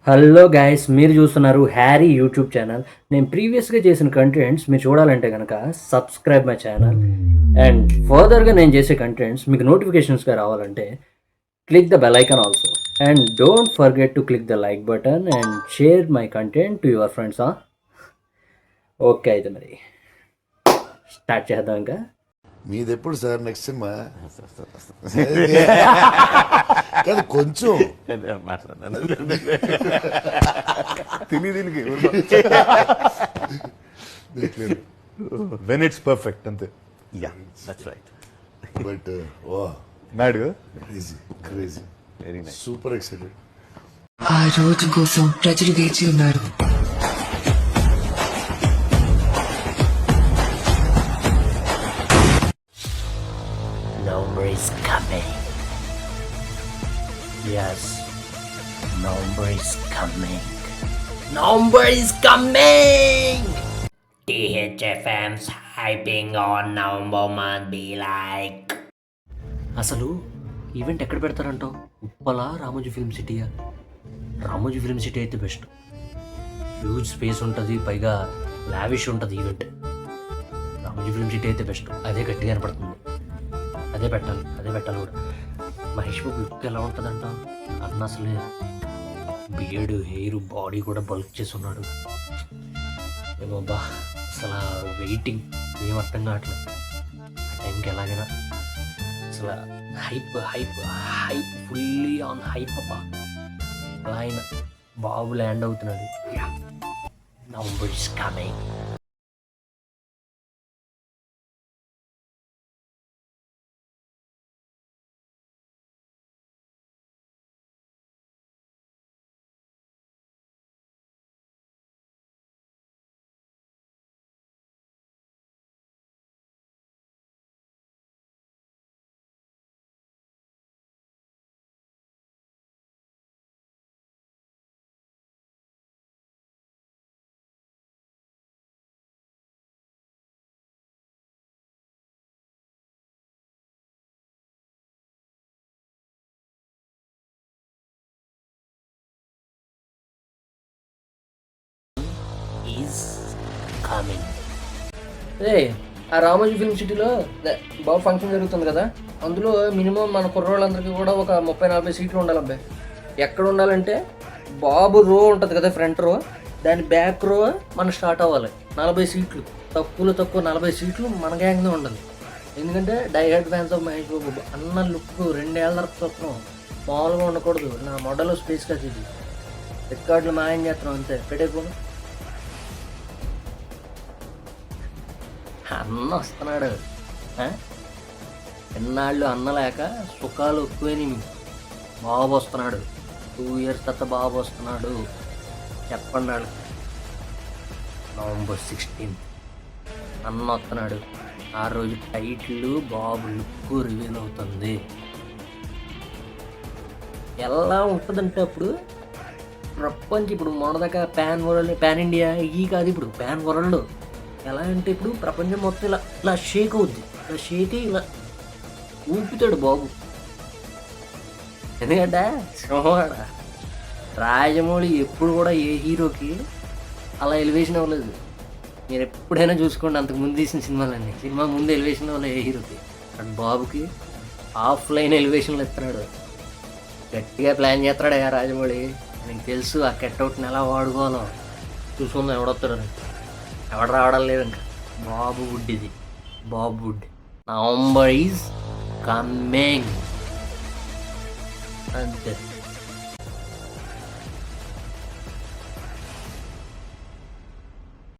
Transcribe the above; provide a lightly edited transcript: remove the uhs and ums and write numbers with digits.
Hello guys, మీరు చూస్తున్నారు Harry YouTube channel. నేను ప్రీవియస్గా చేసిన కంటెంట్స్ మీరు చూడాలంటే కనుక సబ్స్క్రైబ్ మై ఛానల్. అండ్ ఫర్దర్గా నేను చేసే కంటెంట్స్ మీకు నోటిఫికేషన్స్గా రావాలంటే click the bell icon also. And don't forget to click the like button and share my content to your friends. Okay, అయితే మరి స్టార్ట్ చేద్దాం. ఇంకా మీది ఎప్పుడు సార్ నెక్స్ట్ సినిమా? కాదు కొంచెం తెలియదు వెన్ ఇట్స్ పర్ఫెక్ట్ అంతే. Yeah, that's right. But oh mad crazy crazy Very nice. Super excited. ఆ రోజు కోసం ప్రజలు వేచి ఉన్నారు. November is coming. Yes, November is coming. November is coming. THFM's hyping on November month be like. అసలు event ఎక్కడ పెడతారంటావు? ఉప్పల రామోజీ ఫిల్మ్ సిటీయా? రామోజీ ఫిల్మ్ సిటీ అయితే బెస్ట్. హ్యూజ్ స్పేస్ ఉంటుంది, పైగా లావిష్ ఉంటుంది ఈవెంట్. రామోజీ ఫిల్మ్ సిటీ అయితే బెస్ట్. అదే గట్టిగా కనపడుతుంది. అదే పెట్టాలి కూడా. మహేష్ బాబు లుక్ ఎలా ఉంటుందంట అన్న, అసలే బియర్డ్, హెయిర్, బాడీ కూడా బల్క్ చేసి ఉన్నాడు. ఏమో బా, అసలు వెయిటింగ్ ఏం అర్థం కావట్లేదు. ఆ టైంకి ఎలాగైనా అసలు హైప్ ఫుల్లీ ఆన్ హైప్ అబ్బా. అలా అయినా బాబు ల్యాండ్ అవుతున్నాడు. November is coming. Is coming. ఆ రామోజీ ఫిల్మ్ సిటీలో బాగా ఫంక్షన్ జరుగుతుంది కదా, అందులో మినిమం మన కుర్రోళ్ళందరికీ కూడా ఒక 30-40 సీట్లు ఉండాలి అబ్బాయి. ఎక్కడ ఉండాలంటే బాబు రో ఉంటుంది కదా, ఫ్రంట్ రో, దాని బ్యాక్ రో మనం స్టార్ట్ అవ్వాలి. 40 సీట్లు, తక్కువ 40 సీట్లు మన గ్యాంగ్నే ఉండాలి. ఎందుకంటే die hard fans of Mahesh Babu అన్న లుక్ 2 ఏళ్ళ చూస్తున్నాం, మామూలుగా ఉండకూడదు. నా మోడల్ స్పేస్ కదా ఇది, రికార్డులు మాయం చేస్తున్నాం అంతే. పెట్టేకోను అన్న వస్తున్నాడు. ఎన్నాళ్ళు అన్న లేక సుఖాలు ఎక్కువని బాబు వస్తున్నాడు. 2 years తర్వాత బాబు వస్తున్నాడు. చెప్పండి వాళ్ళు. November 16th అన్న వస్తున్నాడు. ఆ రోజు టైటిల్ బాబు లుక్ రివీల్ అవుతుంది. ఎలా ఉంటుందంటే అప్పుడు ప్రపంచం, ఇప్పుడు మొన్నదాకా పాన్ ఇండియా ఇవి కాదు, ఇప్పుడు పాన్ వరల్డ్. ఎలా అంటే ఇప్పుడు ప్రపంచం మొత్తం ఇలా షేక్ అవుద్ది. ఇలా షేక్ ఇలా ఊపుతాడు బాబు. ఎందుకంటే సింహవాడ రాజమౌళి ఎప్పుడు కూడా ఏ హీరోకి అలా ఎలివేషన్ అవ్వలేదు. మీరు ఎప్పుడైనా చూసుకోండి, అంతకు ముందు తీసిన సినిమాలన్నీ, సినిమా ముందు ఎలివేషన్ అవ్వలేదు ఏ హీరోకి. అండ్ బాబుకి ఆఫ్లైన్ ఎలివేషన్లు ఇస్తున్నాడు. గట్టిగా ప్లాన్ చేస్తాడు ఆ రాజమౌళి. ఆయనకి తెలుసు ఆ కట్అవుట్ని ఎలా వాడుకోవాలో. చూసుకుందాం ఎవడొస్తాడని. ఎవడ రావడం లేదు ఇంకా. బాబు వుడ్ ఇది, బాబు వుడ్. నవంబర్ ఈజ్ కమింగ్ అంతే.